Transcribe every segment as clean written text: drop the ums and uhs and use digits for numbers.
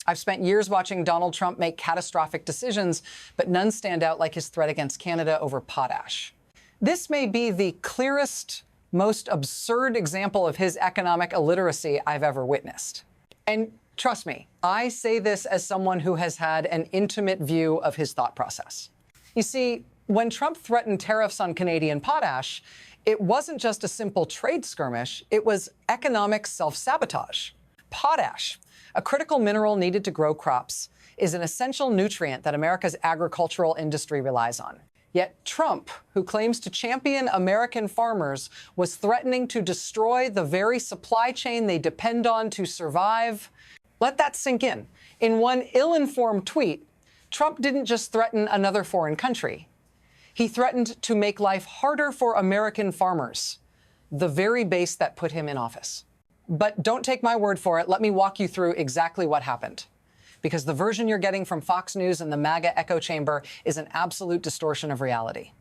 I've spent years watching Donald Trump make catastrophic decisions, but none stand out like his threat against Canada over potash. This may be the clearest, most absurd example of his economic illiteracy I've ever witnessed. And trust me, I say this as someone who has had an intimate view of his thought process. You see, when Trump threatened tariffs on Canadian potash, it wasn't just a simple trade skirmish, it was economic self-sabotage. Potash, a critical mineral needed to grow crops, is an essential nutrient that America's agricultural industry relies on. Yet Trump, who claims to champion American farmers, was threatening to destroy the very supply chain they depend on to survive. Let that sink in. In one ill-informed tweet, Trump didn't just threaten another foreign country. He threatened to make life harder for American farmers, the very base that put him in office. But don't take my word for it. Let me walk you through exactly what happened. Because the version you're getting from Fox News and the MAGA echo chamber is an absolute distortion of reality.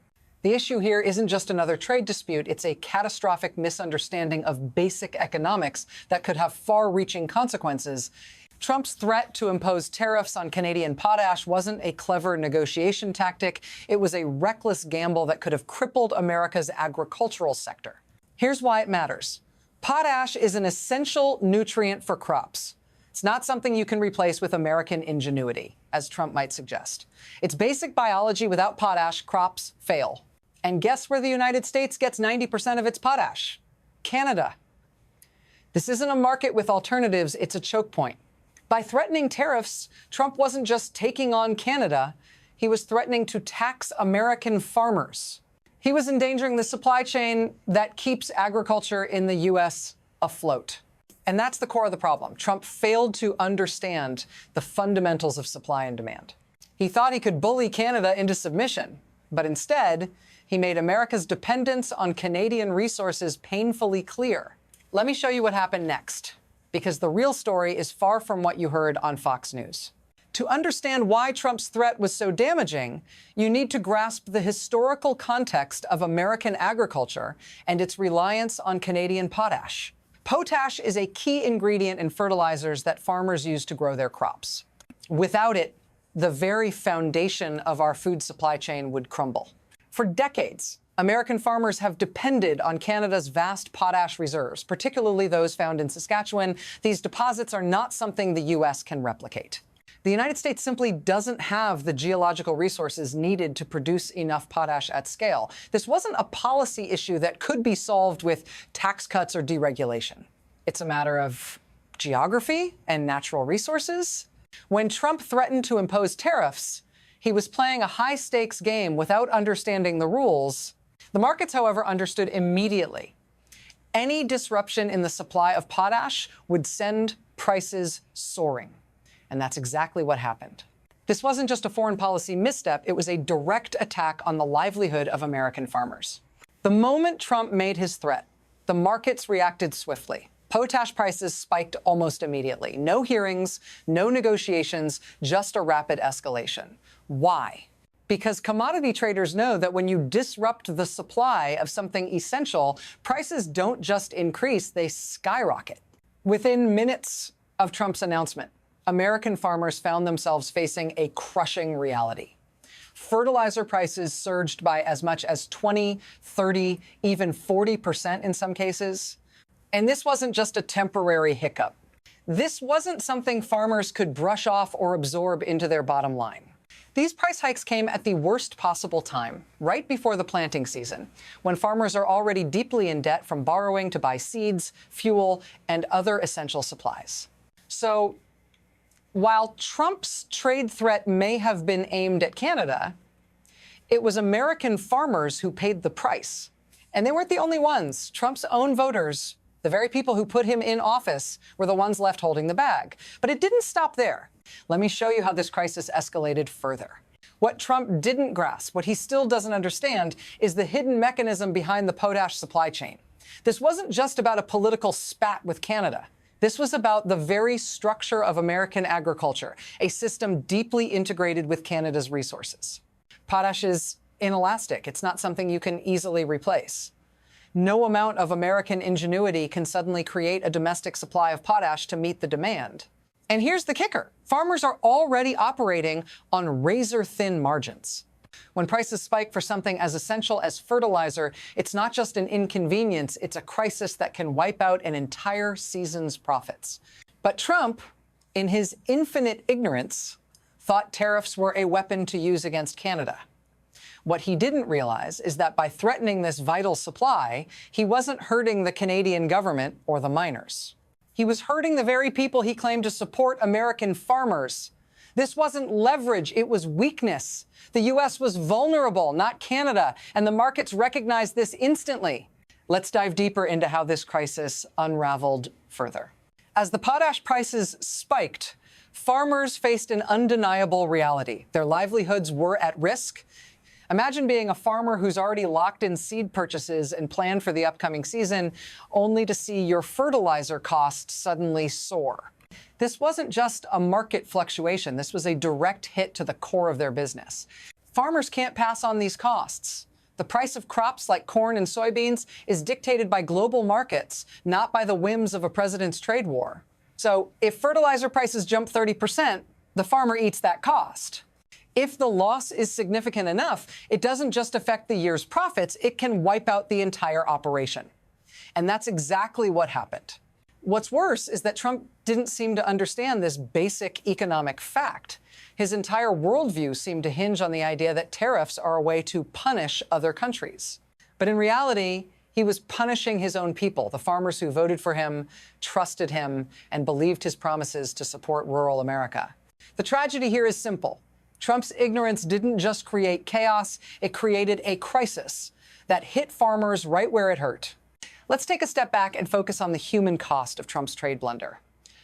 The issue here isn't just another trade dispute, it's a catastrophic misunderstanding of basic economics that could have far-reaching consequences. Trump's threat to impose tariffs on Canadian potash wasn't a clever negotiation tactic, it was a reckless gamble that could have crippled America's agricultural sector. Here's why it matters. Potash is an essential nutrient for crops. It's not something you can replace with American ingenuity, as Trump might suggest. It's basic biology. Without potash, crops fail. And guess where the United States gets 90% of its potash? Canada. This isn't a market with alternatives, it's a choke point. By threatening tariffs, Trump wasn't just taking on Canada, he was threatening to tax American farmers. He was endangering the supply chain that keeps agriculture in the U.S. afloat. And that's the core of the problem. Trump failed to understand the fundamentals of supply and demand. He thought he could bully Canada into submission, but instead, he made America's dependence on Canadian resources painfully clear. Let me show you what happened next, because the real story is far from what you heard on Fox News. To understand why Trump's threat was so damaging, you need to grasp the historical context of American agriculture and its reliance on Canadian potash. Potash is a key ingredient in fertilizers that farmers use to grow their crops. Without it, the very foundation of our food supply chain would crumble. For decades, American farmers have depended on Canada's vast potash reserves, particularly those found in Saskatchewan. These deposits are not something the U.S. can replicate. The United States simply doesn't have the geological resources needed to produce enough potash at scale. This wasn't a policy issue that could be solved with tax cuts or deregulation. It's a matter of geography and natural resources. When Trump threatened to impose tariffs, he was playing a high-stakes game without understanding the rules. The markets, however, understood immediately. Any disruption in the supply of potash would send prices soaring. And that's exactly what happened. This wasn't just a foreign policy misstep, it was a direct attack on the livelihood of American farmers. The moment Trump made his threat, the markets reacted swiftly. Potash prices spiked almost immediately. No hearings, no negotiations, just a rapid escalation. Why? Because commodity traders know that when you disrupt the supply of something essential, prices don't just increase, they skyrocket. Within minutes of Trump's announcement, American farmers found themselves facing a crushing reality. Fertilizer prices surged by as much as 20, 30, even 40% in some cases. And this wasn't just a temporary hiccup. This wasn't something farmers could brush off or absorb into their bottom line. These price hikes came at the worst possible time, right before the planting season, when farmers are already deeply in debt from borrowing to buy seeds, fuel, and other essential supplies. So, while Trump's trade threat may have been aimed at Canada, it was American farmers who paid the price. And they weren't the only ones. Trump's own voters, the very people who put him in office, were the ones left holding the bag. But it didn't stop there. Let me show you how this crisis escalated further. What Trump didn't grasp, what he still doesn't understand, is the hidden mechanism behind the potash supply chain. This wasn't just about a political spat with Canada. This was about the very structure of American agriculture, a system deeply integrated with Canada's resources. Potash is inelastic. It's not something you can easily replace. No amount of American ingenuity can suddenly create a domestic supply of potash to meet the demand. And here's the kicker. Farmers are already operating on razor-thin margins. When prices spike for something as essential as fertilizer, it's not just an inconvenience, it's a crisis that can wipe out an entire season's profits. But Trump, in his infinite ignorance, thought tariffs were a weapon to use against Canada. What he didn't realize is that by threatening this vital supply, he wasn't hurting the Canadian government or the miners. He was hurting the very people he claimed to support, American farmers. This wasn't leverage, it was weakness. The U.S. was vulnerable, not Canada, and the markets recognized this instantly. Let's dive deeper into how this crisis unraveled further. As the potash prices spiked, farmers faced an undeniable reality. Their livelihoods were at risk. Imagine being a farmer who's already locked in seed purchases and planned for the upcoming season, only to see your fertilizer costs suddenly soar. This wasn't just a market fluctuation. This was a direct hit to the core of their business. Farmers can't pass on these costs. The price of crops like corn and soybeans is dictated by global markets, not by the whims of a president's trade war. So if fertilizer prices jump 30%, the farmer eats that cost. If the loss is significant enough, it doesn't just affect the year's profits, it can wipe out the entire operation. And that's exactly what happened. What's worse is that Trump didn't seem to understand this basic economic fact. His entire worldview seemed to hinge on the idea that tariffs are a way to punish other countries. But in reality, he was punishing his own people, the farmers who voted for him, trusted him, and believed his promises to support rural America. The tragedy here is simple. Trump's ignorance didn't just create chaos, it created a crisis that hit farmers right where it hurt. Let's take a step back and focus on the human cost of Trump's trade blunder.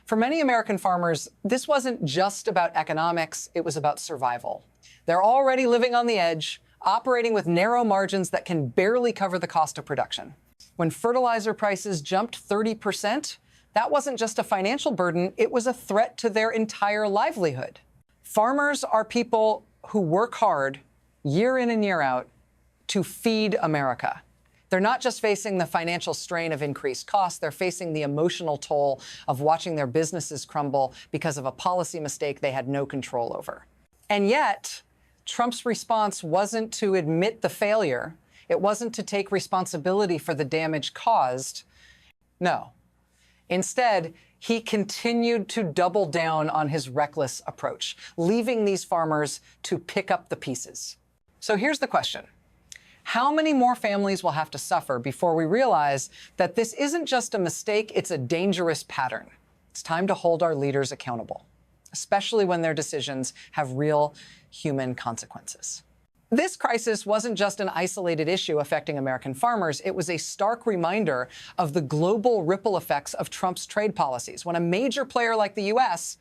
For many American farmers, this wasn't just about economics, it was about survival. They're already living on the edge, operating with narrow margins that can barely cover the cost of production. When fertilizer prices jumped 30%, that wasn't just a financial burden, it was a threat to their entire livelihood. Farmers are people who work hard, year in and year out, to feed America. They're not just facing the financial strain of increased costs, they're facing the emotional toll of watching their businesses crumble because of a policy mistake they had no control over. And yet, Trump's response wasn't to admit the failure. It wasn't to take responsibility for the damage caused. No. Instead, he continued to double down on his reckless approach, leaving these farmers to pick up the pieces. So here's the question. How many more families will have to suffer before we realize that this isn't just a mistake, it's a dangerous pattern? It's time to hold our leaders accountable, especially when their decisions have real human consequences. This crisis wasn't just an isolated issue affecting American farmers. It was a stark reminder of the global ripple effects of Trump's trade policies. When a major player like the U.S.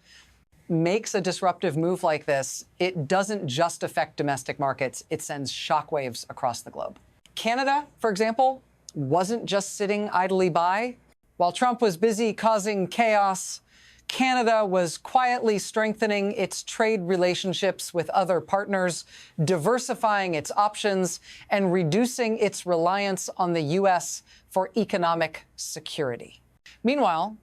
makes a disruptive move like this, it doesn't just affect domestic markets, it sends shockwaves across the globe. Canada, for example, wasn't just sitting idly by. While Trump was busy causing chaos, Canada was quietly strengthening its trade relationships with other partners, diversifying its options, and reducing its reliance on the U.S. for economic security. Meanwhile,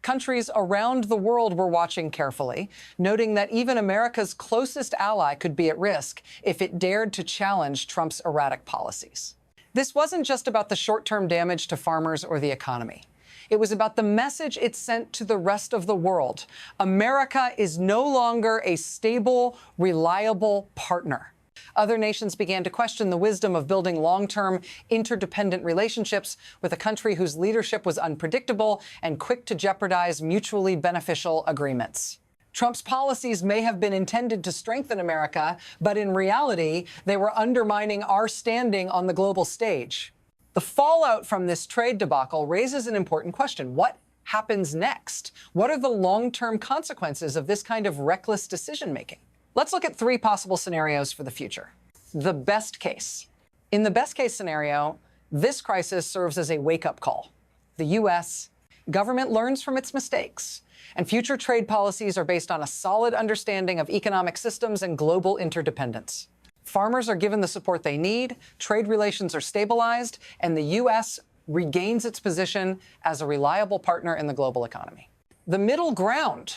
countries around the world were watching carefully, noting that even America's closest ally could be at risk if it dared to challenge Trump's erratic policies. This wasn't just about the short-term damage to farmers or the economy. It was about the message it sent to the rest of the world. America is no longer a stable, reliable partner. Other nations began to question the wisdom of building long-term, interdependent relationships with a country whose leadership was unpredictable and quick to jeopardize mutually beneficial agreements. Trump's policies may have been intended to strengthen America, but in reality, they were undermining our standing on the global stage. The fallout from this trade debacle raises an important question. What happens next? What are the long-term consequences of this kind of reckless decision-making? Let's look at three possible scenarios for the future. The best case. In the best case scenario, this crisis serves as a wake-up call. The U.S. government learns from its mistakes, and future trade policies are based on a solid understanding of economic systems and global interdependence. Farmers are given the support they need, trade relations are stabilized, and the U.S. regains its position as a reliable partner in the global economy. The middle ground.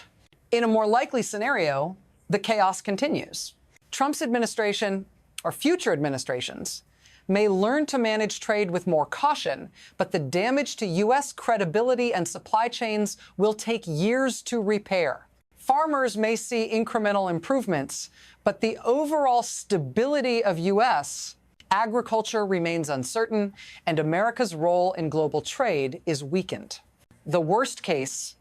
In a more likely scenario, the chaos continues. Trump's administration, or future administrations, may learn to manage trade with more caution, but the damage to U.S. credibility and supply chains will take years to repair. Farmers may see incremental improvements, but the overall stability of U.S. agriculture remains uncertain, and America's role in global trade is weakened. The worst case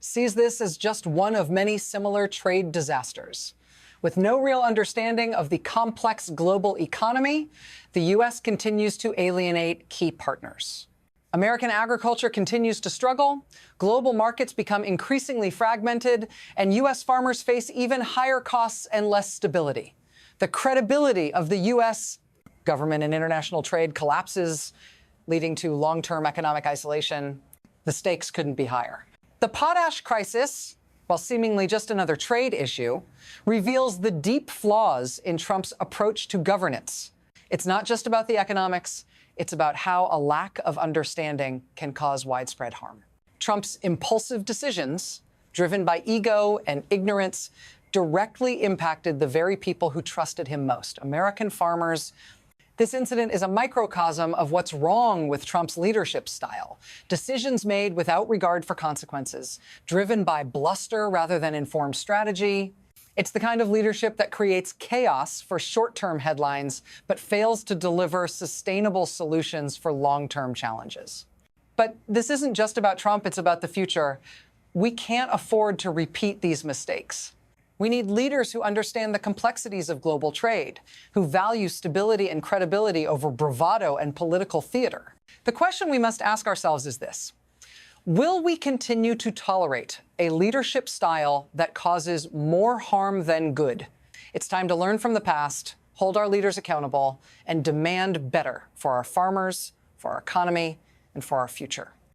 sees this as just one of many similar trade disasters. With no real understanding of the complex global economy, the U.S. continues to alienate key partners. American agriculture continues to struggle, global markets become increasingly fragmented, and U.S. farmers face even higher costs and less stability. The credibility of the U.S. government and international trade collapses, leading to long-term economic isolation. The stakes couldn't be higher. The potash crisis, while seemingly just another trade issue, reveals the deep flaws in Trump's approach to governance. It's not just about the economics, it's about how a lack of understanding can cause widespread harm. Trump's impulsive decisions, driven by ego and ignorance, directly impacted the very people who trusted him most, American farmers. This incident is a microcosm of what's wrong with Trump's leadership style. Decisions made without regard for consequences, driven by bluster rather than informed strategy. It's the kind of leadership that creates chaos for short-term headlines, but fails to deliver sustainable solutions for long-term challenges. But this isn't just about Trump, it's about the future. We can't afford to repeat these mistakes. We need leaders who understand the complexities of global trade, who value stability and credibility over bravado and political theater. The question we must ask ourselves is this: will we continue to tolerate a leadership style that causes more harm than good? It's time to learn from the past, hold our leaders accountable, and demand better for our farmers, for our economy, and for our future.